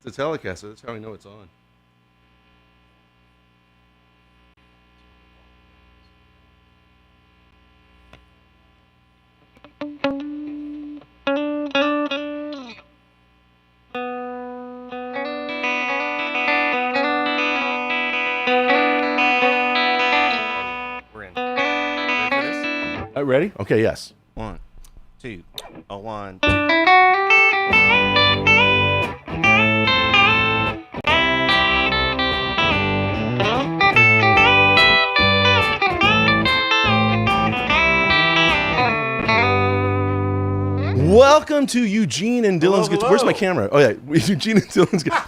It's a Telecaster. That's how I know it's on. We're in. Ready for this? Ready? Okay, yes. 1, 2. Oh, 1, 2. Welcome to Eugene and Dylan's guitar. Where's my hello. camera? Oh yeah, Eugene and Dylan's guitar.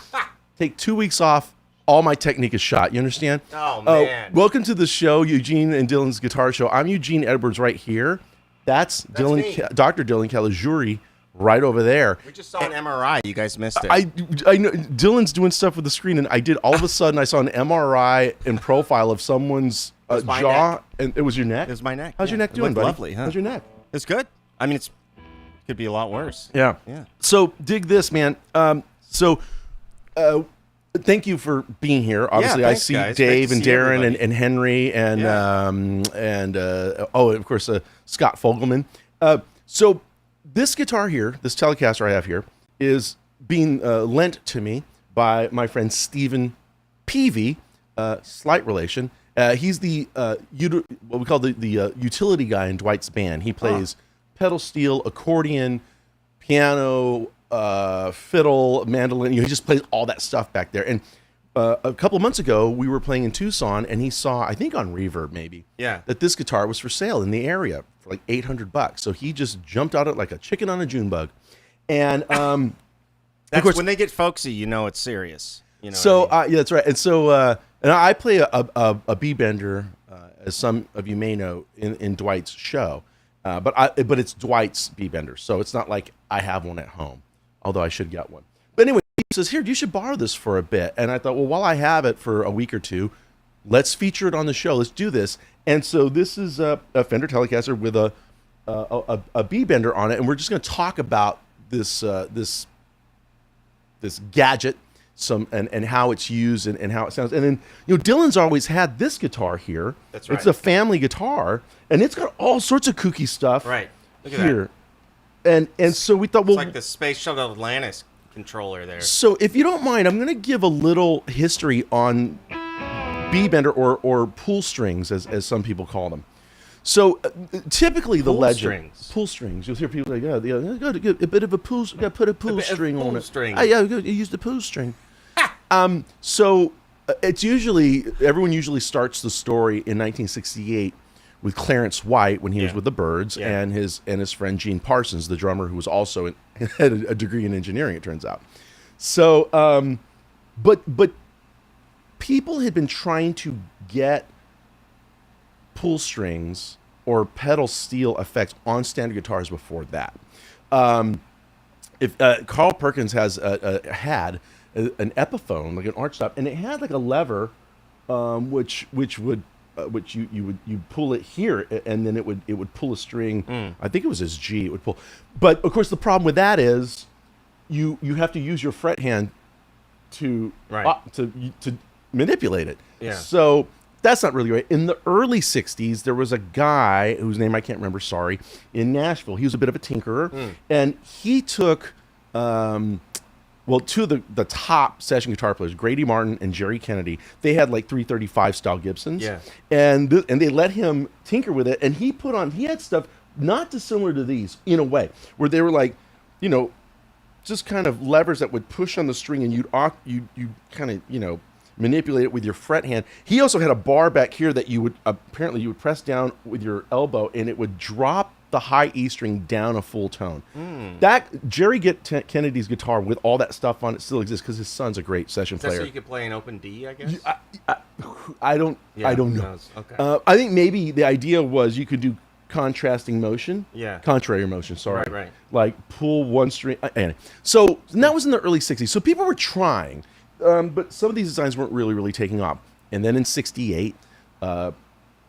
Take 2 weeks off. All my technique is shot. You understand? Oh, man. Welcome to the show, Eugene and Dylan's Guitar Show. I'm Eugene Edwards right here. That's Dylan, me. Dr. Dylan Caligiuri right over there. We just saw an MRI. You guys missed it. I know Dylan's doing stuff with the screen, and I did. All of a sudden, I saw an MRI in profile of someone's my jaw, neck. and it was your neck. It was my neck. How's your neck It doing, looked buddy? lovely, huh? How's your neck? It's good. I mean, it could be a lot worse. Yeah. Yeah. So dig this, man. Thank you for being here. Obviously, thanks, I see guys. Great Dave to and see Darren everybody. and Henry and of course Scott Fogelman. So this guitar here, this Telecaster I have here, is being lent to me by my friend Stephen Peavy, slight relation. He's the what we call the utility guy in Dwight's band. He plays pedal steel, accordion, piano, fiddle, mandolin. He just plays all that stuff back there. And a couple of months ago, we were playing in Tucson, and he saw, I think on Reverb maybe, that this guitar was for sale in the area for like $800. So he just jumped on it like a chicken on a June bug. And That's course- when they get folksy, you know it's serious. You know so what I mean? yeah, that's right. And so and I play a B bender, as some of you may know, in Dwight's show. But it's Dwight's B bender, so it's not like I have one at home, although I should get one. But anyway, he says, "Here, you should borrow this for a bit." And I thought, well, while I have it for a week or two, let's feature it on the show. Let's do this. And so this is a Fender Telecaster with a B bender on it, and we're just going to talk about this gadget, and how it's used and how it sounds. And then Dylan's always had this guitar here. That's right. It's a family guitar, and it's got all sorts of kooky stuff. Right. Look at Here. And so we thought, well, It's like the Space Shuttle Atlantis controller there. so if you don't mind, I'm going to give a little history on B-bender or pull strings, as some people call them. So typically the Pull legend, strings. pull strings. You'll hear people like, yeah, got to get a bit of a pull, got to put a pull bit of string on pull it. string. Yeah, you use the pull string. So it's usually, everyone usually starts the story in 1968 with Clarence White when he was with the Byrds, Yeah. and his friend Gene Parsons, the drummer, who was also had a degree in engineering, it turns out. So, but people had been trying to get pull strings or pedal steel effects on standard guitars before that. If Carl Perkins had an Epiphone, like an archtop, and it had like a lever, which you pull it here, and then it would pull a string. I think it was his G. It would pull, but of course the problem with that is you have to use your fret hand to manipulate it. Yeah. So that's not really right. In the early 60s, there was a guy whose name I can't remember, sorry, in Nashville. He was a bit of a tinkerer, and he took two of the top session guitar players, Grady Martin and Jerry Kennedy. They had like 335 style Gibsons, Yeah. and they let him tinker with it, and he had stuff not dissimilar to these in a way, where they were like, just kind of levers that would push on the string, and you'd kind of manipulate it with your fret hand. He also had a bar back here that you would press down with your elbow, and it would drop the high E string down a full tone. That Jerry Kennedy's guitar with all that stuff on it still exists because his son's a great session Is that player. so you could play an open D, I guess? I don't Yeah, know. who knows? Okay. I think maybe the idea was you could do contrasting motion. Yeah. Contrary motion, sorry. Right. Like pull one string. Anyway. So and that was in the early 60s. So people were trying, but some of these designs weren't really taking off. And then in 68,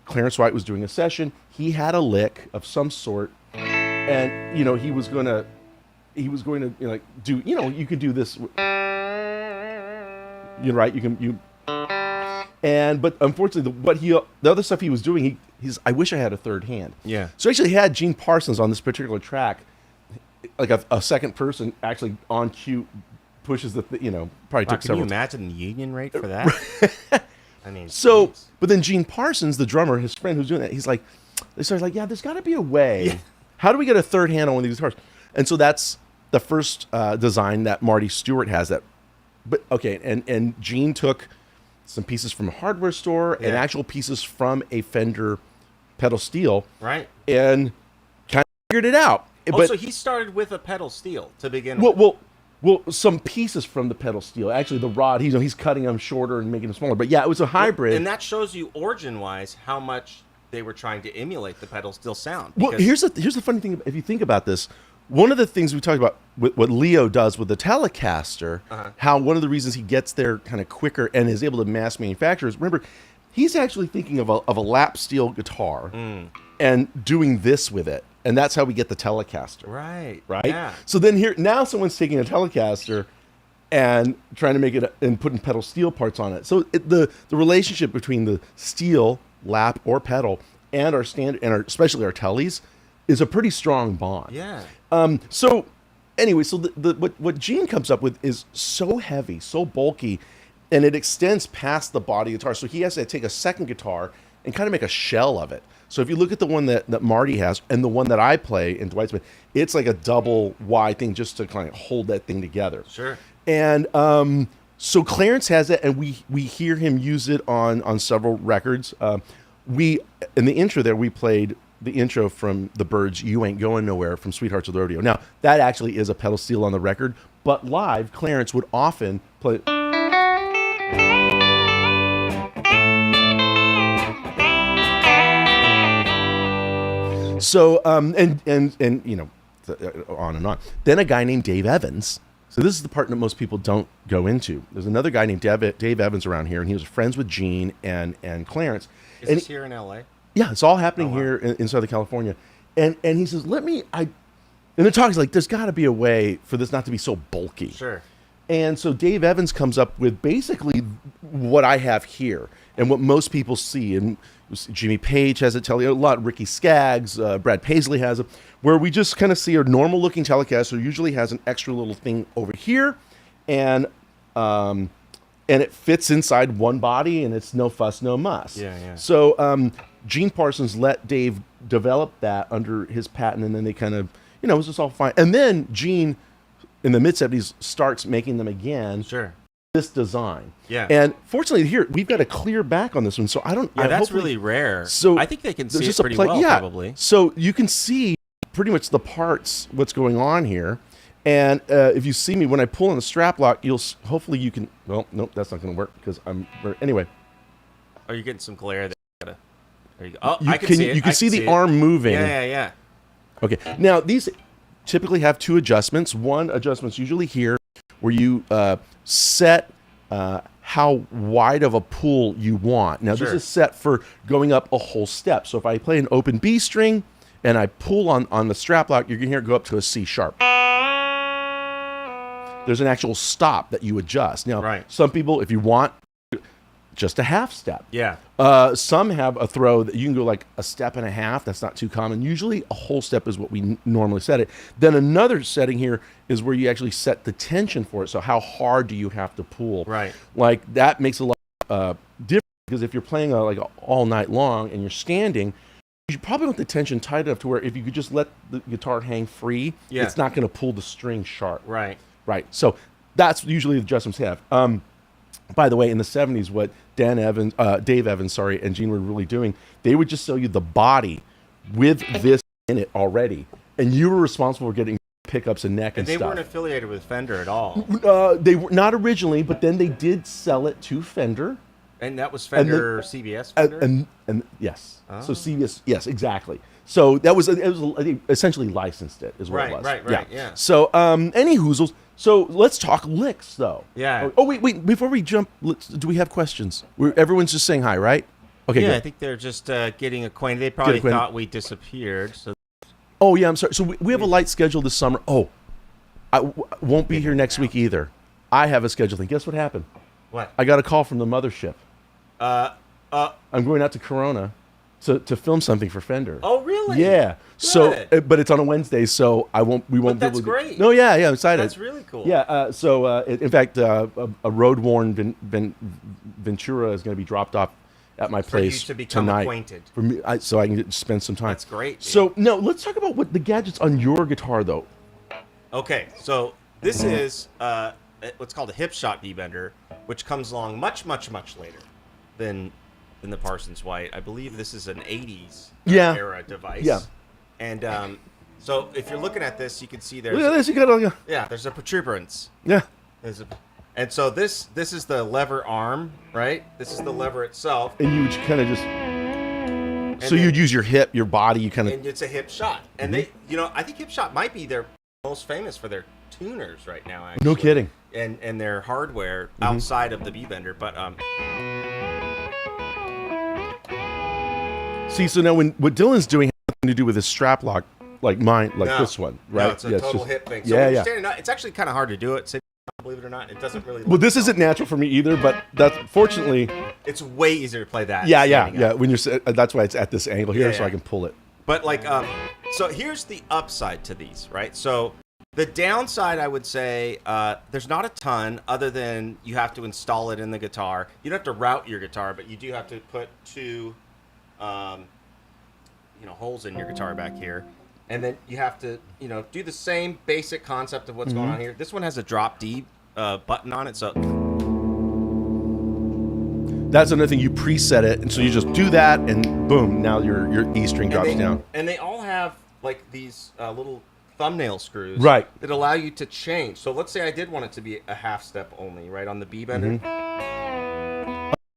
Clarence White was doing a session. He had a lick of some sort, and he was going to do, you could do this. You're right. But unfortunately, the other stuff he was doing, he's. I wish I had a third hand. Yeah. So I actually had Gene Parsons on this particular track, like a second person actually on cue pushes probably Wow, took can several. you imagine the union rate for that? I mean, So, jeez. but then Gene Parsons, the drummer, his friend who's doing that, he's like, they started like, yeah, there's got to be a way. Yeah. How do we get a third hand on one of these guitars? And so that's the first design that Marty Stewart has. And Gene took some pieces from a hardware store and Yeah. actual pieces from a Fender pedal steel, Right. and kind of figured it out. So he started with a pedal steel to begin with. Well, some pieces from the pedal steel. Actually, the rod, he's cutting them shorter and making them smaller. But yeah, it was a hybrid. And that shows you origin-wise how much they were trying to emulate the pedal steel sound. Well, here's the funny thing. If you think about this, one of the things we talked about with what Leo does with the Telecaster, how one of the reasons he gets there kind of quicker and is able to mass manufacture is, remember, he's actually thinking of a lap steel guitar and doing this with it. And that's how we get the Telecaster. Right. Right? Yeah. So then now someone's taking a Telecaster and trying to make it and putting pedal steel parts on it. So the relationship between the steel, lap, or pedal and our standard, and especially our Teles, is a pretty strong bond. Yeah. So anyway, so what Gene comes up with is so heavy, so bulky, and it extends past the body guitar. So he has to take a second guitar and kind of make a shell of it. So if you look at the one that Marty has and the one that I play in Dwight's band, it's like a double wide thing just to kind of hold that thing together. Sure. And so Clarence has it, and we hear him use it on several records. In the intro there, we played the intro from the Byrds' "You Ain't Going Nowhere" from Sweethearts of the Rodeo. Now, that actually is a pedal steel on the record, but live, Clarence would often play. So, on and on. Then a guy named Dave Evans. So this is the part that most people don't go into. There's another guy named Dave Evans around here, and he was friends with Gene and Clarence. Is And this here in L.A.? Yeah, it's all happening wow. here in Southern California. And he says, and they're talking like, there's got to be a way for this not to be so bulky. Sure. And so Dave Evans comes up with basically what I have here and what most people see. And Jimmy Page has it, a lot. Ricky Skaggs, Brad Paisley has it, where we just kind of see a normal looking Telecaster usually has an extra little thing over here, and it fits inside one body, and it's no fuss, no muss. Yeah. So Gene Parsons let Dave develop that under his patent, and then they kind of, it was just all fine. And then Gene, in the mid-'70s, starts making them again. Sure. This design. Yeah. And fortunately, here we've got a clear back on this one, so I don't. Yeah, that's hopefully- really rare. So I think they can there's see it just a pretty play- well, yeah. probably. So you can see pretty much the parts, what's going on here. And if you see me when I pull on the strap lock, hopefully you can. Well, nope, that's not going to work because anyway. Are you getting some glare there? There you go. Oh, You I can see it. You can see the arm moving. Yeah. Okay. Now these typically have two adjustments. One adjustment's usually here, where you set how wide of a pull you want. Now, Sure. this is set for going up a whole step. So if I play an open B string and I pull on the strap lock, you're going to hear it go up to a C sharp. There's an actual stop that you adjust. Now, Right. some people, if you want just a half step. Yeah. Some have a throw that you can go like a step and a half. That's not too common. Usually a whole step is what we normally set it. Then another setting here is where you actually set the tension for it. So how hard do you have to pull? Right. Like that makes a lot difference because if you're playing all night long and you're standing, you probably want the tension tight enough to where if you could just let the guitar hang free, Yeah. it's not going to pull the string sharp. Right. Right. So that's usually the adjustments have. By the way, in the 70s, what Dave Evans, and Gene were really doing, they would just sell you the body with this in it already, and you were responsible for getting pickups and neck and They stuff. weren't affiliated with Fender at all. They were not originally, but then they did sell it to Fender. And that was Fender, CBS Fender? And yes, so CBS, yes, exactly. So it was they essentially licensed it, is what it was. Right, yeah. So any hoozles. So let's talk licks, though. Yeah. Oh wait, before we jump, do we have questions? Everyone's just saying hi, right? Okay. Yeah, good. I think they're just getting acquainted. They probably acquainted. thought we disappeared. So Oh yeah, I'm sorry. So we have a light schedule this summer. Oh, I won't be here next week either. I have a schedule thing. Guess what happened? What? I got a call from the mothership. Uh, I'm going out to Corona to film something for Fender. oh, really? Yeah. So, Good. but it's on a Wednesday, so we won't be that's able to. great. No, yeah, I'm excited. That's really cool. Yeah. In fact, a road worn Ventura is going to be dropped off at my For you place to become tonight. acquainted. For me, so I can spend some time. That's great, dude. So no, let's talk about what the gadgets on your guitar though. Okay, so this is what's called a hip shot V-bender, which comes along much later than the Parsons White. I believe this is an 80s era device. Yeah. And so if you're looking at this, you can see Look at there's this. You got there's a protuberance. yeah. And so this is the lever arm, right? This is the lever itself. And you would kind of just. So then- you'd use your hip, your body. You kind of. And it's a hip shot. And they, I think hip shot might be their most famous for their tuners right now, actually. No kidding. And their hardware outside of the V-bender. But See, so now what Dylan's doing has nothing to do with his strap lock, like mine, like no, this one, right? No, it's a total hip thing. So yeah, when you're yeah. standing up, it's actually kind of hard to do it. Believe it or not, it doesn't really. Well, this isn't natural for me either, but that's fortunately. It's way easier to play that. Yeah. standing up. When that's why it's at this angle here, Yeah, so I yeah. can pull it. But like, so here's the upside to these, right? So the downside, I would say, there's not a ton other than you have to install it in the guitar. You don't have to route your guitar, but you do have to put two, holes in your guitar back here. And then you have to, do the same basic concept of what's going on here. This one has a drop D button on it, so That's another thing. You preset it, and so you just do that, and boom, now your E string drops down. And they all have like these little thumbnail screws, Right. that allow you to change. So let's say I did want it to be a half step only, right, on the B bender.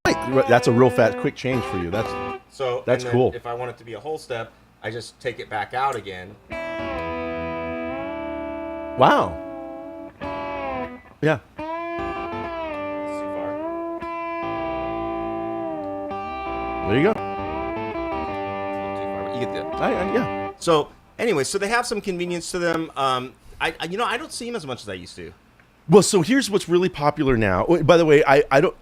Right. That's a real fast, quick change for you. That's And then cool. If I want it to be a whole step, I just take it back out again. wow. Yeah. That's too far. There you go. It's a little too far, but you get the. Yeah. So anyway, so they have some convenience to them. I don't see them as much as I used to. Well, so here's what's really popular now. Oh, by the way, I don't.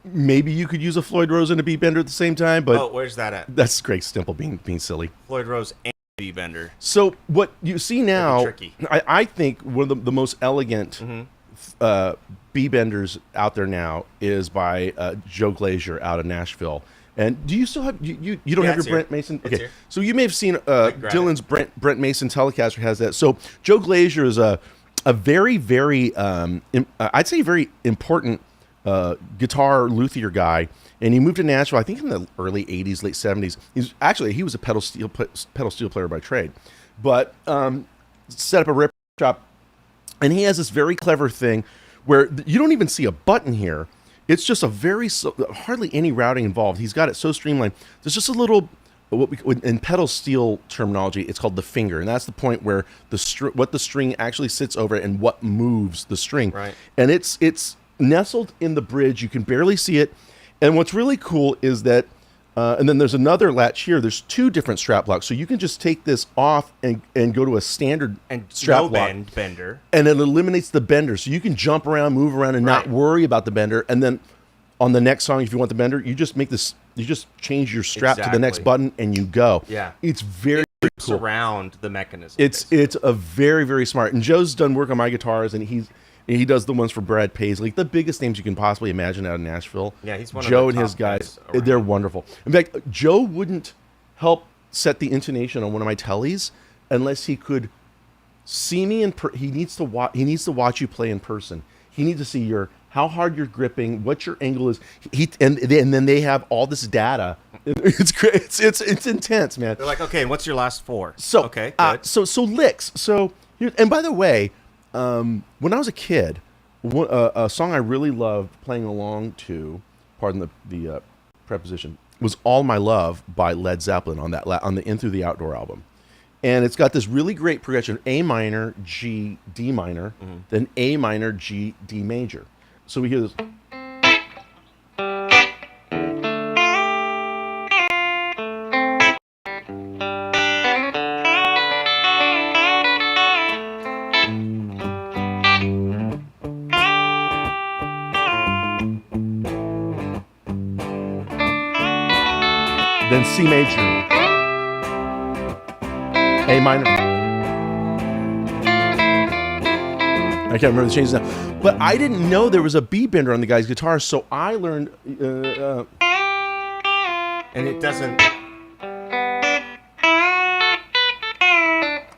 Maybe you could use a Floyd Rose and a B bender at the same time, but Oh, where's that at? that's Greg Stimple being silly. Floyd Rose and B bender. So what you see now, tricky. I think one of the most elegant B benders out there now is by Joe Glazier out of Nashville. And do you still have you don't Yeah, have it's your here. Brent Mason? It's Okay, here. so you may have seen grab Dylan's Brent Mason Telecaster has that. So Joe Glazier is a very I'd say very important guitar luthier guy, and he moved to Nashville I think in the early 80s, late 70s. He was a pedal steel player by trade, but set up a rip shop, and he has this very clever thing where you don't even see a button here. It's just hardly any routing involved. He's got it so streamlined. There's just a little, in pedal steel terminology, it's called the finger, and that's the point where what the string actually sits over and what moves the string. Right. And it's nestled in the bridge. You can barely see it. And what's really cool is that, and then there's another latch here. There's two different strap locks, so you can just take this off and go to a standard And strap no lock. bender. And it eliminates the bender, so you can jump around, move around, and not Right. worry about the bender. And then on the next song, if you want the bender, you just change your strap to the next Exactly. button, and you go. Yeah. It's very cool. Surround the mechanism. It's basically. a very, very smart. And Joe's done work on my guitars, and he does the ones for Brad Paisley, the biggest names you can possibly imagine out of Nashville. Yeah, he's one of Joe the and his top guys. guys around. They're wonderful. In fact, Joe wouldn't help set the intonation on one of my tellies unless he could see me he needs to watch you play in person. He needs to see how hard you're gripping, what your angle is. And then they have all this data. It's great. It's intense, man. They're like, okay, and what's your last four? So okay, good. So licks. So here, and by the way, when I was a kid, a song I really loved playing along to, pardon the preposition, was "All My Love" by Led Zeppelin on the In Through the Outdoor album, and it's got this really great progression: A minor, G, D minor, then A minor, G, D major. So we hear this. then C major, A minor. I can't remember the changes now. But I didn't know there was a B bender on the guy's guitar, so I learned. And it doesn't.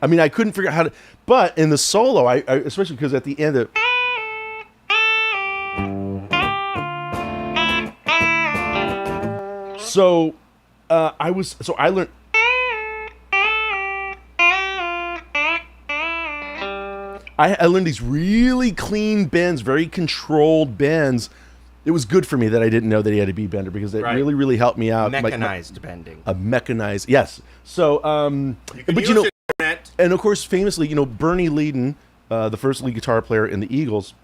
I mean, I couldn't figure out how to. But in the solo, I especially because at the end of. So, I learned. I learned these really clean bends, very controlled bends. It was good for me that I didn't know that he had a B bender because it Right. really, really helped me out. Mechanized bending. A mechanized, yes. So, but you know, and of course, famously, you know, Bernie Leadon, the first lead guitar player in the Eagles,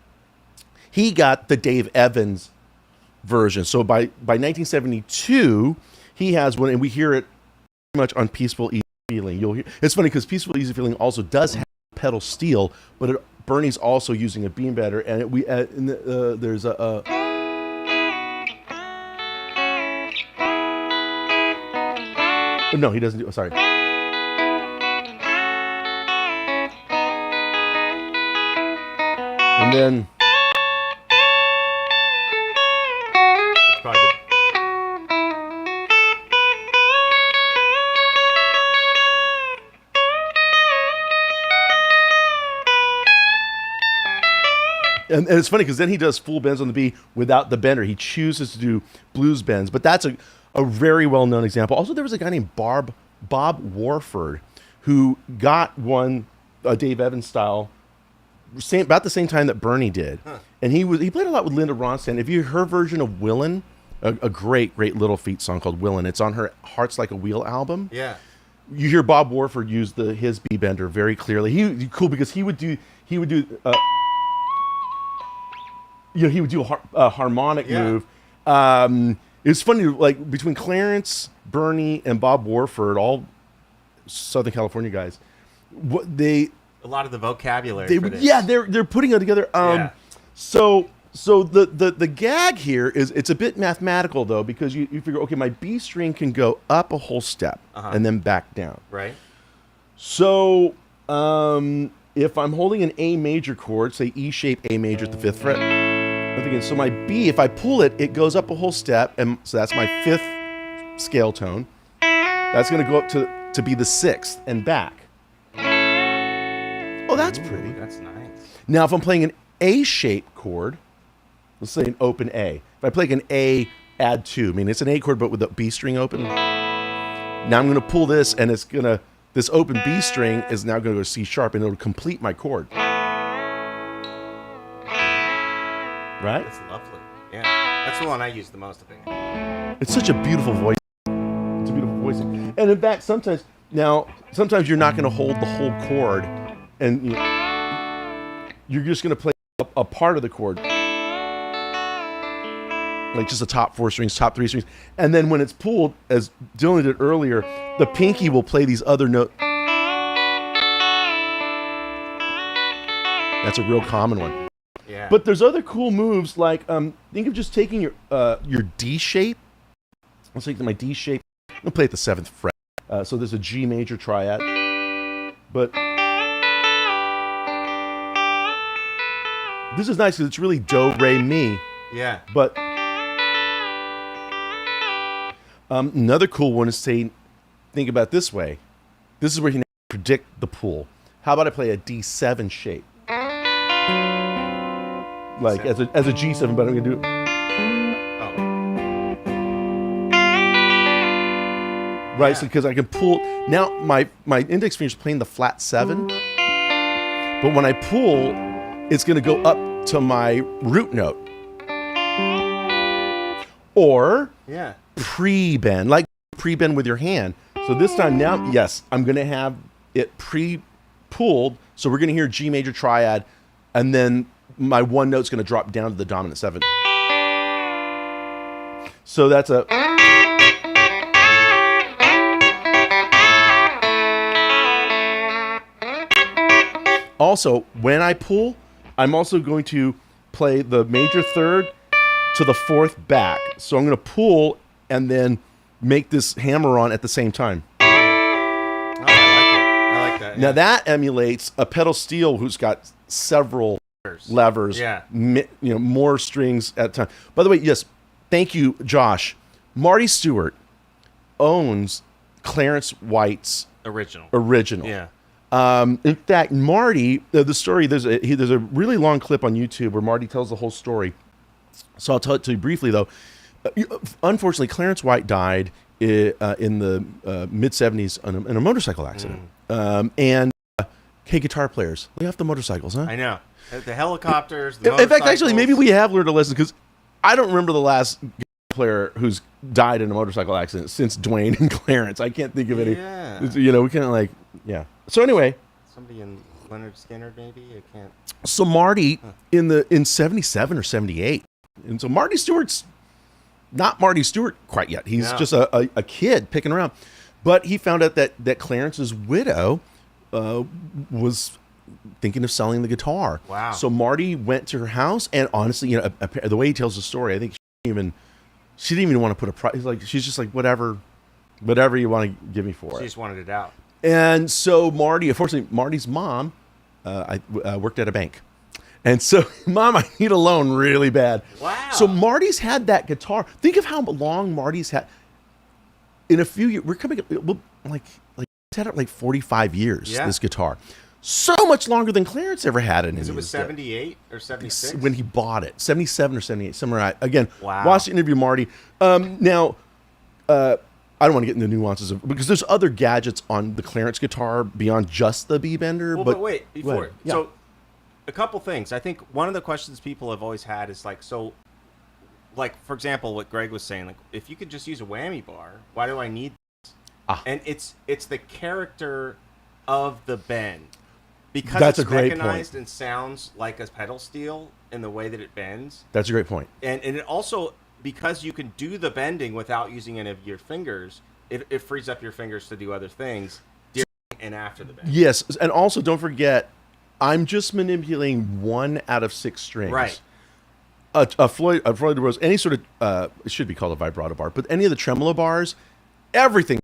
he got the Dave Evans version. So by 1972, he has one, and we hear it pretty much on Peaceful Easy Feeling. You'll hear it's funny because Peaceful Easy Feeling also does have pedal steel, but Bernie's also using a beam bender, and there's a. No, he doesn't do. Sorry. And then. It's probably good. And it's funny because then he does full bends on the B without the bender. He chooses to do blues bends, but that's a very well-known example. Also, there was a guy named Bob Warford who got one, a Dave Evans style, about the same time that Bernie did. Huh. And he played a lot with Linda Ronstadt. If you heard her version of Willin', a great Little Feat song called Willin', it's on her Hearts Like a Wheel album. Yeah. You hear Bob Warford use his B bender very clearly. He cool because he would do he would do a harmonic move. It's funny, like between Clarence, Bernie, and Bob Warford, all Southern California guys, a lot of the vocabulary. For this. Yeah, they're putting it together. So the gag here is it's a bit mathematical though because you figure okay, my B string can go up a whole step and then back down. Right. So if I'm holding an A major chord, say E shape A major at the 5th fret. I'm thinking, so my B, if I pull it, it goes up a whole step, and so that's my 5th scale tone. That's going to go up to be the 6th and back. Oh, that's pretty. That's nice. Now, if I'm playing an A-shaped chord, let's say an open A. If I play an A, add 2, I mean, it's an A chord, but with the B string open. Now I'm going to pull this, and this open B string is now going to go C sharp, and it'll complete my chord. Right? That's lovely. Yeah. That's the one I use the most, I think. It's such a beautiful voice. It's a beautiful voicing. And in fact, sometimes you're not going to hold the whole chord, and you're just going to play a part of the chord. Like just the top 4 strings, top 3 strings. And then when it's pulled, as Dylan did earlier, the pinky will play these other notes. That's a real common one. Yeah. But there's other cool moves like think of just taking your D shape. Let's take my D shape. I'm gonna play at the 7th fret. So there's a G major triad. But this is nice because it's really do, re, mi. Yeah. But another cool one is think about it this way. This is where you can predict the pull. How about I play a D7 shape? Like as a G7, but I'm gonna do it. Right, so because I can pull now my index finger is playing the flat 7, but when I pull, it's gonna go up to my root note. Or pre-bend, like pre-bend with your hand. So this time now, yes, I'm gonna have it pre-pulled. So we're gonna hear G major triad, and then my one note's going to drop down to the dominant 7. So that's a... Also, when I pull, I'm also going to play the major 3rd to the 4th back. So I'm going to pull and then make this hammer on at the same time. Oh, I like it. I like that. Now yeah. that emulates a pedal steel who's got several levers, Yeah. More strings at a time. By the way, yes, thank you, Josh. Marty Stewart owns Clarence White's original. Yeah. In fact, Marty, the story, there's a really long clip on YouTube where Marty tells the whole story. So I'll tell it to you briefly, though. Unfortunately, Clarence White died in the mid-'70s in a motorcycle accident. And guitar players, lay off the motorcycles, huh? I know. The helicopters, the In fact, actually, motorcycles. maybe we have learned a lesson, because I don't remember the last guitar player who's died in a motorcycle accident since Dwayne and Clarence. I can't think of any. Yeah. We can't So anyway, Somebody in Leonard Skinner, maybe? I can't. so Marty in 77 or 78, and so Marty Stewart's not Marty Stewart quite yet. He's just a kid picking around, but he found out that Clarence's widow was thinking of selling the guitar. Wow. So Marty went to her house, and honestly, the way he tells the story, I think she didn't even want to put a price. She's just like, whatever you want to give me for She it. just wanted it out. And so unfortunately, Marty's mom worked at a bank. And so, Mom, I need a loan really bad. Wow. So Marty's had that guitar. Think of how long Marty's had. In a few years, we're coming up, he's had it like 45 years, this guitar. So much longer than Clarence ever had it. It was 78 or 76? When he bought it. 77 or 78, somewhere right. Again, Wow. watch the interview, Marty. Now, I don't want to get into the nuances because there's other gadgets on the Clarence guitar beyond just the B-bender. Well, but wait, before. Yeah. So, a couple things. I think one of the questions people have always had is for example, what Greg was saying, if you could just use a whammy bar, why do I need this? And it's the character of the bend. Because That's it's a great mechanized point. And sounds like a pedal steel in the way that it bends. That's a great point. And it also, because you can do the bending without using any of your fingers, it frees up your fingers to do other things during and after the bend. Yes, and also don't forget, I'm just manipulating 1 out of 6 strings. Right. A Floyd Rose, any sort of, it should be called a vibrato bar, but any of the tremolo bars, everything.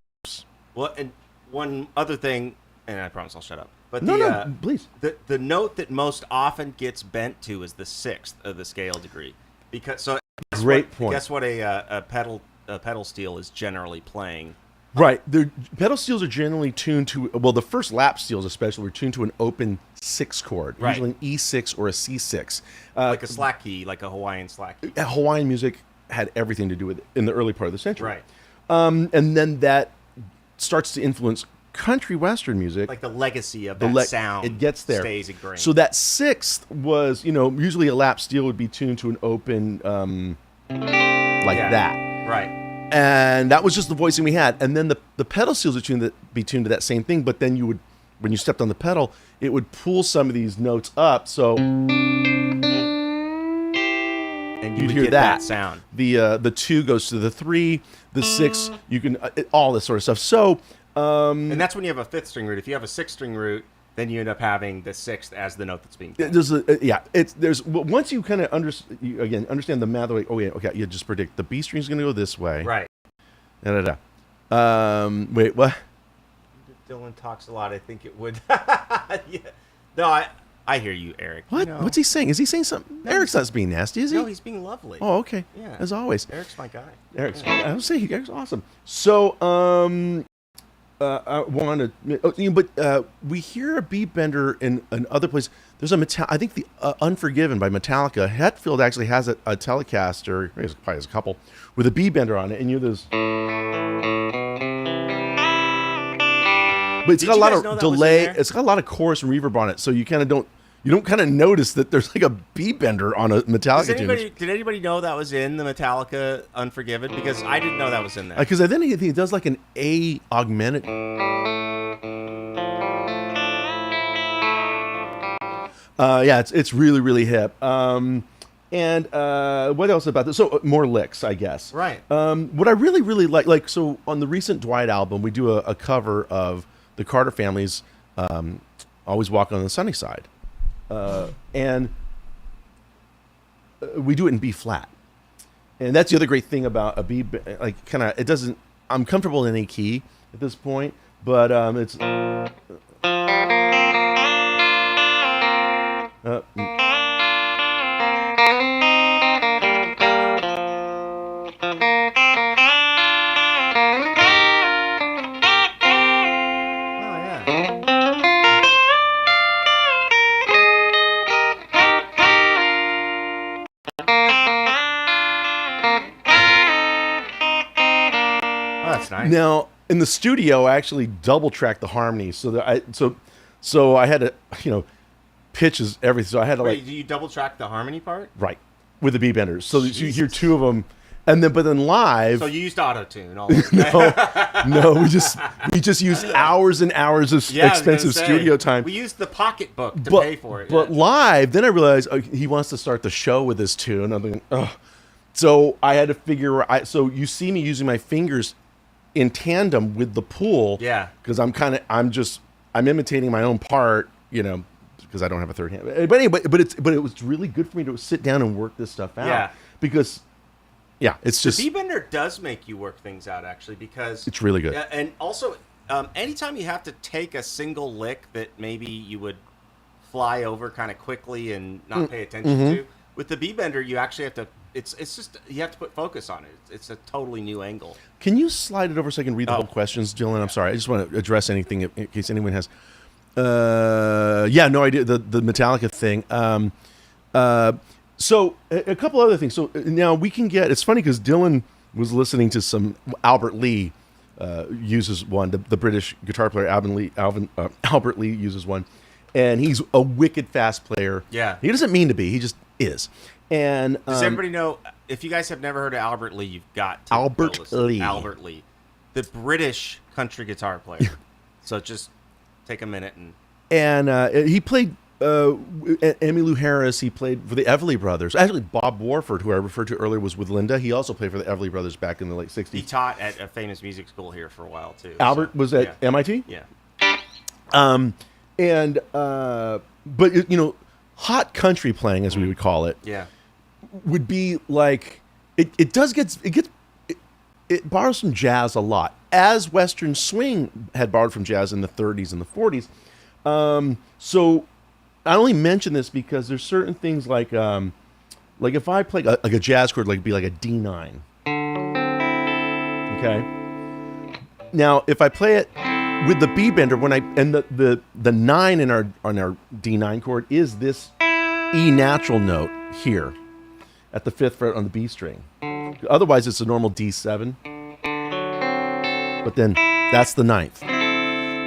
Well, and one other thing, and I promise I'll shut up. But No, please. The note that most often gets bent to is the 6th of the scale degree, because Great point. Guess what a pedal steel is generally playing. Right. The pedal steels are generally tuned to, the first lap steels especially were tuned to an open 6 chord, Right. usually an E6 or a C6. Like a slack key, like a Hawaiian slack key. Hawaiian music had everything to do with it in the early part of the century. Right. And then that starts to influence country western music. Like the legacy of that sound. It gets there. Stays ingrained. So that 6th was, usually a lap steel would be tuned to an open, that. Right. And that was just the voicing we had. And then the pedal steels would be tuned to that same thing, but then you would, when you stepped on the pedal, it would pull some of these notes up. So And you'd would hear get that sound. The 2 goes to the 3, the 6, you can, all this sort of stuff. So, And that's when you have a 5th string root. If you have a 6th string root, then you end up having the 6th as the note that's being played. once you kind of understand the math, you just predict the B string is going to go this way. Right. Wait, what? Dylan talks a lot. I think it would. Yeah. No, I hear you, Eric. What? What's he saying? Is he saying something? No, Eric's not being nasty, is he? No, he's being lovely. Oh, okay. Yeah. As always. Eric's my guy. I would say Eric's awesome. So, I want to, but we hear a beat bender in other places. There's I think the Unforgiven by Metallica. Hetfield actually has a Telecaster, probably has a couple, with a beat bender on it, and there's. But it's got a lot of delay. It's got a lot of chorus and reverb on it, so you kind of don't notice that there's like a beat bender on a Metallica tune. Did anybody know that was in the Metallica Unforgiven? Because I didn't know that was in there. Because then he does like an A augmented. It's really, really hip. And what else about this? So more licks, I guess. Right. What I really, really like, so on the recent Dwight album, we do a cover of the Carter Family's Always Walk on the Sunny Side. And we do it in B flat. And that's the other great thing about a B, it doesn't, I'm comfortable in a key at this point, but it's. Oh yeah. Oh, that's nice. Now in the studio, I actually double tracked the harmonies, so that so I had to pitches everything. So I had to Wait, do you double track the harmony part? right with the B benders, so that you hear two of them, and then live. So you used auto tune. No, we just use hours and hours of expensive studio time. We used the pocketbook to but, pay for it. But live, then I realized he wants to start the show with this tune. I'm thinking, ugh. So I had to figure. So you see me using my fingers in tandem with the pool. Yeah. Because I'm imitating my own part. Because I don't have a third hand. But anyway, but it was really good for me to sit down and work this stuff out. Yeah. Because. Yeah, it's just. The B-bender does make you work things out, actually, because it's really good. And also, anytime you have to take a single lick that maybe you would fly over kind of quickly and not pay attention to, with the B-bender, you actually have to. It's just you have to put focus on it. It's a totally new angle. Can you slide it over so I can read the whole questions, Dylan? I'm sorry. I just want to address anything in case anyone has. No idea the Metallica thing. So a couple other things. So now we can get. It's funny because Dylan was listening to some Albert Lee uses one. The British guitar player Albert Lee uses one, and he's a wicked fast player. Yeah, he doesn't mean to be. He just is. And does everybody know? If you guys have never heard of Albert Lee, you've got to Albert Lee. Albert Lee, the British country guitar player. So just take a minute and he played. Emmylou Harris, he played for the Everly Brothers. Actually, Bob Warford, who I referred to earlier, was with Linda. He also played for the Everly Brothers back in the late 60s. He taught at a famous music school here for a while, too. Albert was at MIT? Yeah. But, hot country playing, as we would call it, would be like, it borrows from jazz a lot, as Western swing had borrowed from jazz in the 30s and the 40s. So I only mention this because there's certain things like if I play like a jazz chord, like it'd be like a D9. Okay. Now, if I play it with the B bender, the 9 in our D9 chord is this E natural note here at the 5th fret on the B string. Otherwise, it's a normal D7. But then that's the 9th.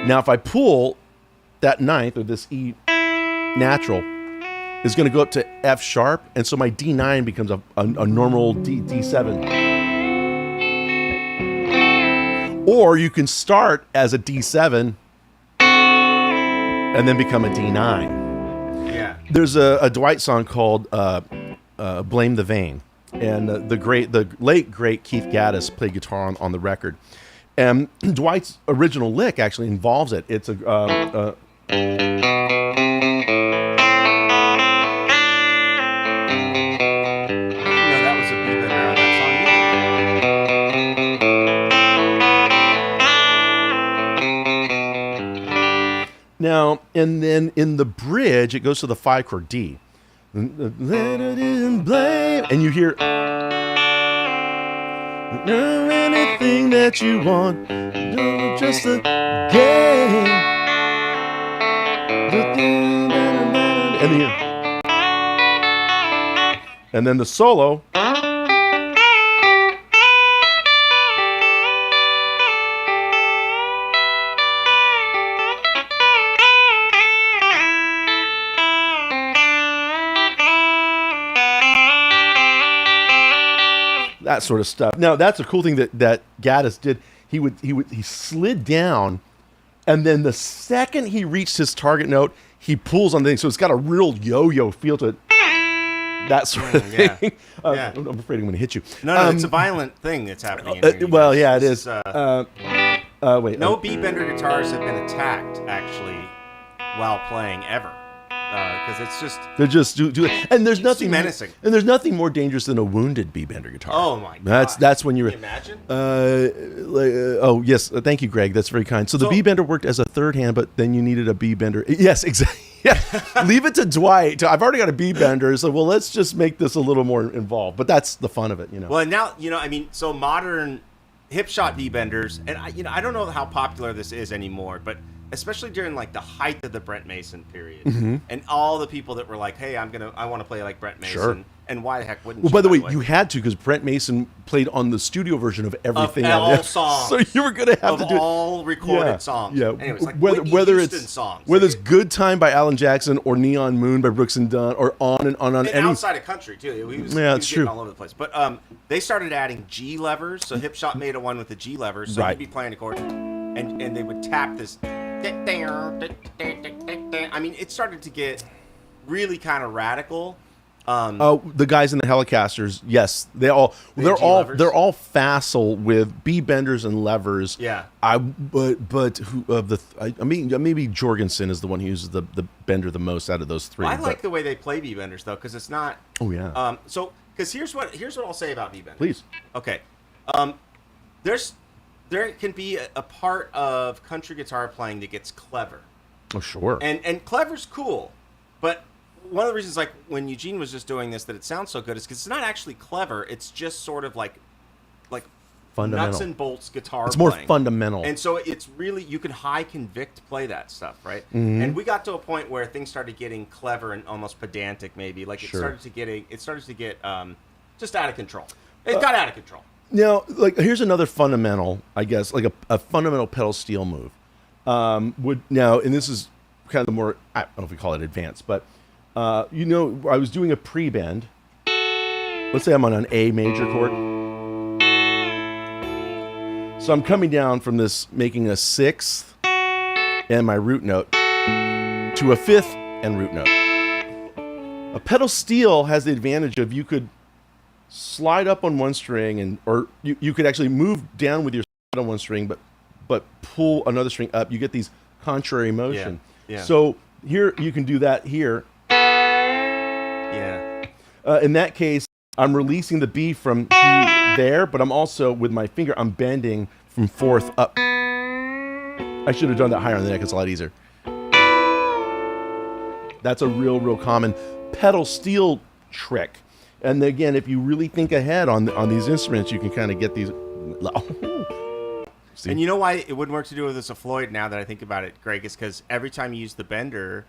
Now, if I pull that 9th or this E natural is going to go up to F sharp, and so my D9 becomes a normal D7. Or you can start as a D7 and then become a D9. Yeah. There's a Dwight song called "Blame the Vein," and the late great Keith Gaddis played guitar on the record. And Dwight's original lick actually involves it. It's a Now, and then in the bridge, it goes to the 5 chord D. And you hear anything that you want, just a game. And then the solo. That sort of stuff. Now, that's a cool thing that Gaddis did. He slid down, and then the second he reached his target note, he pulls on the thing. So it's got a real yo-yo feel to it. That sort of thing. Yeah. I'm afraid I'm going to hit you. No, it's a violent thing that's happening. Well, yeah, it is. Wait. No B-bender guitars have been attacked, actually, while playing ever. because it's just They're just do it, and there's nothing menacing. and there's nothing more dangerous than a wounded B bender guitar. Oh my god, that's when you're. Can you imagine? Oh yes, thank you, Greg. That's very kind. So the B bender worked as a third hand, but then you needed a B bender. Yes, exactly. Yeah, leave it to Dwight. I've already got a B bender, so well, let's just make this a little more involved. But that's the fun of it, you know. Well, now I mean, so modern hip shot B benders, and I don't know how popular this is anymore, but especially during like the height of the Brent Mason period, and all the people that were like, "Hey, I want to play like Brent Mason," Sure. and why the heck wouldn't? Well, you, by the way, you had to because Brent Mason played on the studio version of everything. Of all songs, so you were going to have of to do all recorded songs. Yeah, anyways, like whether Houston it's songs, whether it's "Good Time" by Alan Jackson or "Neon Moon" by Brooks and Dunn, or on and on. And outside of country too. He was it's getting true. all over the place. But they started adding G levers. So Hip Shot made a one with the G levers. So Right. you'd be playing a chord, and they would tap this. I mean, it started to get really kind of radical. The guys in the Helicasters, yes, they're all facile with B benders and levers. Yeah. But who of the I mean maybe Jorgensen is the one who uses the bender the most out of those three. I like the way they play B benders though, because it's not. Oh yeah. So because here's what I'll say about B benders. Please. Okay. There can be a part of country guitar playing that gets clever. Oh sure. And clever's cool, but one of the reasons, like when Eugene was just doing this, that it sounds so good is because it's not actually clever. It's just sort of like fundamental. nuts and bolts guitar. It's more playing. fundamental. And so it's really, you can high convict play that stuff, right? Mm-hmm. And we got to a point where things started getting clever and almost pedantic, maybe. Like Sure. it started to get just out of control. It got out of control. Now, like here's another fundamental, I guess, like a fundamental pedal steel move. And this is kind of the more, I don't know if we call it advanced, but I was doing a pre-bend. Let's say I'm on an A major chord. So I'm coming down from this, making a sixth and my root note to a fifth and root note. A pedal steel has the advantage of you could slide up on one string or you could actually move down with your slide on one string, but pull another string up. You get these contrary motion. Yeah. So here you can do that here. Yeah. In that case, I'm releasing the B from there, but I'm also, with my finger, I'm bending from fourth up. I should have done that higher on the neck. It's a lot easier. That's a real common pedal steel trick. And again, if you really think ahead on these instruments, you can kind of get these. And you know why it wouldn't work to do with this a Floyd, now that I think about it, Greg, is because every time you use the bender,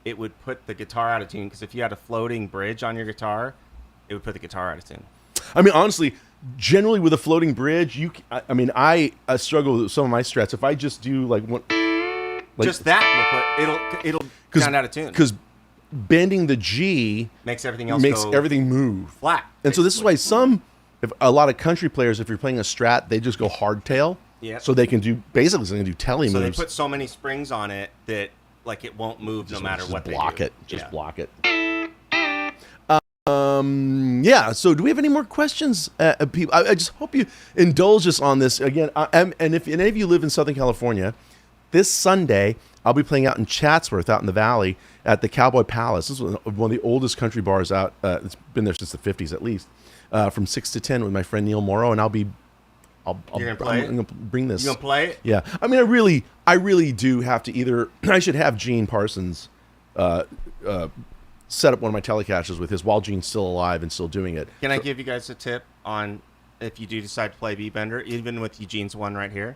it would put the guitar out of tune. Because if you had a floating bridge on your guitar, it would put the guitar out of tune. I mean, honestly, generally with a floating bridge, I struggle with some of my strats. If I just do like one, just that will it'll sound out of tune. Because bending the G makes everything else everything move flat. And so this is why a lot of country players, if you're playing a strat, they just go hardtail. Yeah. So they can do telly moves. So they put so many springs on it that like it won't move no matter what they do. Block it. Yeah. So do we have any more questions, people? I just hope you indulge us on this again. And if any of you live in Southern California, this Sunday I'll be playing out in Chatsworth, out in the Valley, at the Cowboy Palace. This is one of the oldest country bars out. It's been there since the 50s at least. From 6 to 10 with my friend Neil Morrow, and I'm gonna bring this. You gonna play it? Yeah. I mean, I really do have to either. I should have Gene Parsons set up one of my Telecasters with his while Gene's still alive and still doing it. Can I give you guys a tip on if you do decide to play B-Bender, even with Eugene's one right here?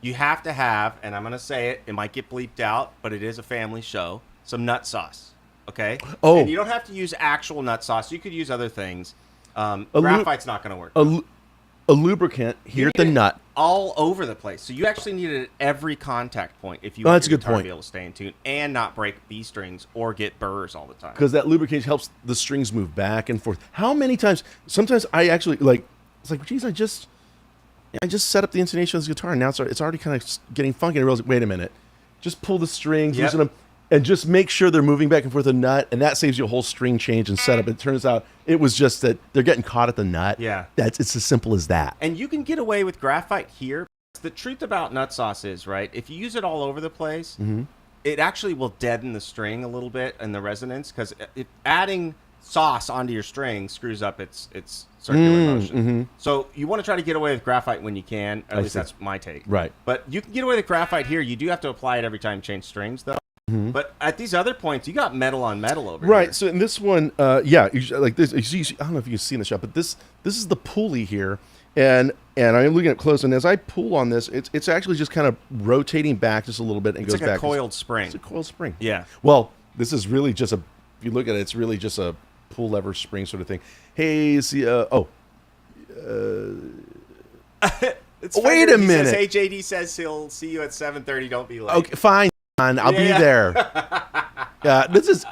You have to have, and I'm going to say it, it might get bleeped out, but it is a family show, some nut sauce, okay? Oh. And you don't have to use actual nut sauce. You could use other things. Graphite's not going to work. A lubricant here at the nut. All over the place. So you actually need it at every contact point if you Oh, want that's a your good guitar to point. be able to stay in tune and not break B strings or get burrs all the time. Because that lubrication helps the strings move back and forth. How many times? Sometimes I actually it's like, geez, I just set up the intonation of this guitar, and now it's already kind of getting funky. And I realized, wait a minute, just pull the strings, loosen them, and just make sure they're moving back and forth the nut, and that saves you a whole string change and setup. It turns out it was just that they're getting caught at the nut. Yeah. It's as simple as that. And you can get away with graphite here. The truth about nut sauce is, right, if you use it all over the place, it actually will deaden the string a little bit and the resonance, because adding sauce onto your string screws up its circular motion. So you want to try to get away with graphite when you can. Or at least that's my take. Right. But you can get away with graphite here. You do have to apply it every time you change strings, though. But at these other points, you got metal on metal over here. Right. So in this one, like this, I don't know if you can see in the shot, but this is the pulley here, and I'm looking at it close, and as I pull on this, it's actually just kind of rotating back just a little bit and goes like back. It's a coiled spring. It's a coiled spring. Yeah. Well, this is really just if you look at it, it's really just a pull lever spring sort of thing. Hey, see, It's wait a he minute. Says, hey, JD says he'll see you at 7:30. Don't be late. Okay, fine. I'll be there. Yeah, this is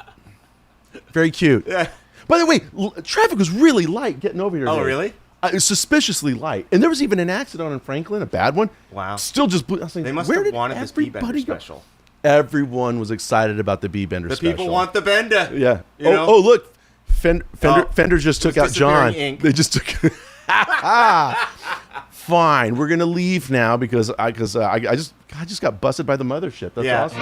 very cute. Yeah. By the way, traffic was really light getting over here. Oh, today. really? It was suspiciously light, and there was even an accident in Franklin, a bad one. Wow. Still just blew. I was like, They must where have did wanted this B-Bender everybody go? special. Everyone was excited about the B-Bender The special. people want the Bender. Yeah. You know? Oh, look. Fender just took out disappearing John. ink. They just took. Fine, we're gonna leave now because I just got busted by the mothership. That's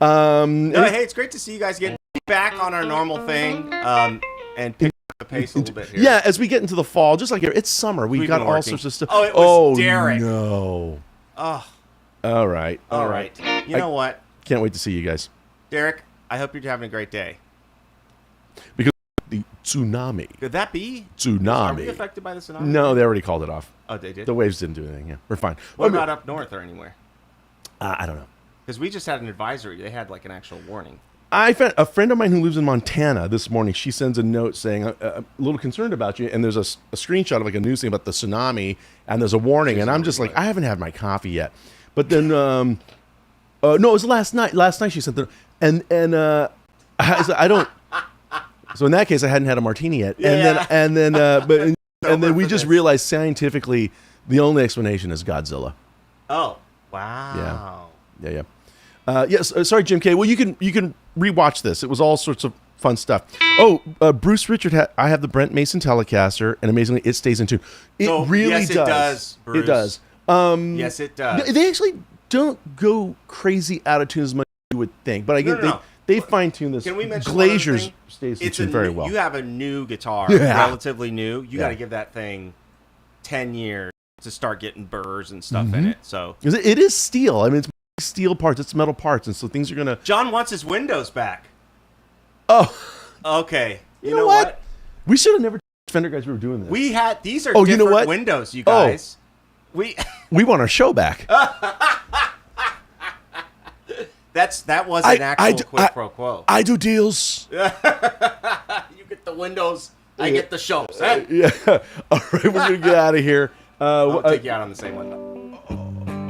awesome. No, hey, it's great to see you guys get back on our normal thing and pick up the pace a little bit here. Yeah, as we get into the fall, just like here, it's summer. We've got been all working. sorts of stuff. Oh, it was Derek. No. Oh, All right. all right. You know what, Can't wait to see you guys. Derek? I hope you're having a great day. Because the tsunami. Could that be? Tsunami. Are we affected by the tsunami? No, they already called it off. Oh, they did? The waves didn't do anything. Yeah, we're fine. What about up north or anywhere? I don't know. Because we just had an advisory. They had like an actual warning. I found a friend of mine who lives in Montana this morning. She sends a note saying, a little concerned about you. And there's a screenshot of like a news thing about the tsunami. And there's a warning. And I'm just like, I haven't had my coffee yet. But then, no, it was last night. Last night she sent the, and I don't. So in that case, I hadn't had a martini yet. Yeah. And then we just realized scientifically the only explanation is Godzilla. Oh, wow. Yeah. Yes. Sorry, Jim K. Well, you can rewatch this. It was all sorts of fun stuff. Oh, Bruce Richard. I have the Brent Mason Telecaster, and amazingly, it stays in tune. It So, really yes, does. it does, Bruce. It does. Yes, it does. They actually don't go crazy out of tune as much as you would think, but I get No. they fine tune this. Can we mention one other Glazier's thing? stays in It's tune very well. You have a new guitar, Yeah. relatively new. You got to give that thing 10 years to start getting burrs and stuff in it. So 'Cause it is steel. I mean, it's steel parts. It's metal parts, and so things are gonna. John wants his windows back. Oh, Okay. you know what? We should have never. Fender guys, we were doing this. We had these are Oh, you different know what? windows, you guys. We want our show back. that was an actual quid pro quo. I do deals. You get the windows, I get the shows. Eh? Yeah. All right, we're gonna get out of here. I'll take you out on the same one though.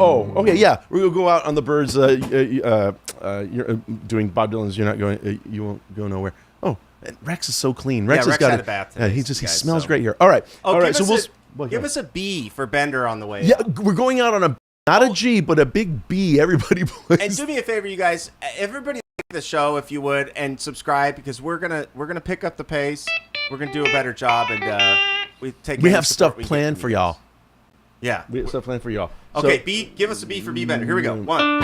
Oh, okay, yeah. We're gonna go out on the birds. You're doing Bob Dylan's. You're not going. You won't go nowhere. Oh, and Rex is so clean. Rex has Rex got had a bath today, he guys, smells so. great here. All right. Oh, All right. So give us a B for Bender on the way. Yeah, we're going out on a not a G, but a big B. Everybody, please. And do me a favor, you guys. Everybody like the show if you would, and subscribe because we're gonna pick up the pace. We're gonna do a better job, and we have stuff planned for y'all. Yeah, We have stuff planned for y'all. Okay, So, B. Give us a B for B Bender. Here we go. 1,